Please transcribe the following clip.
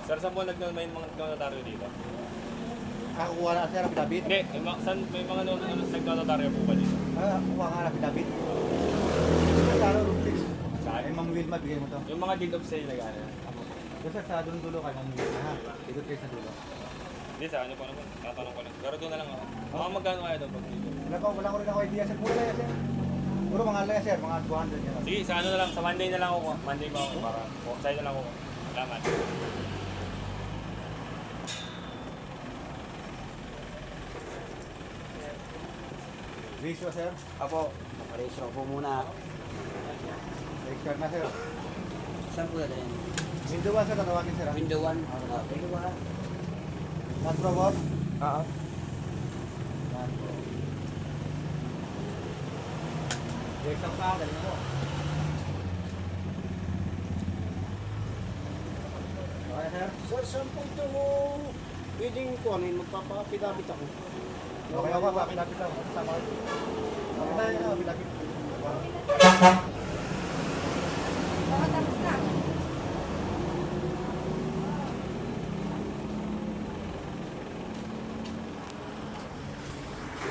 Sir, saan po may mga nagnotaryo dito? Kuha na sir, David. Hindi, saan may mga nagnotaryo po ba dito? Kuha ka na David. Saro, Rufix. Saan? Ay, Mang Wilma, bigay mo to. Yung mga deed of sale na gano'n. Kasi sa doon dulo ka, Mang Wilma ha. Dito kayo sa dulo. Hindi, sa ano po naman. Tatanong ko lang. Pero doon na lang ako. Mga magkano kaya doon pag dito? Wala ko rin ako idea sir. Puro lang yan sir. Puro mga lang yan sir, mga 200 yan. Sige, sa ano na lang. Sa Monday na lang ako. Monday ba ako? Para sa'yo na lang ako. Salamat. Ratio sir. Apo, maparehistro po muna. Expert na sir. Saan po natin? Window 1 sir, tatawagin sir. Window 1. Window 1. Last robot. Oo. Exam pa, galing mo. Okay sir. Sir, saan po ito mo pwedeng ko ano yun, magpapapidabit ako? Okay ako, papilapit lang. Sama. Okay tayo na, pilapit.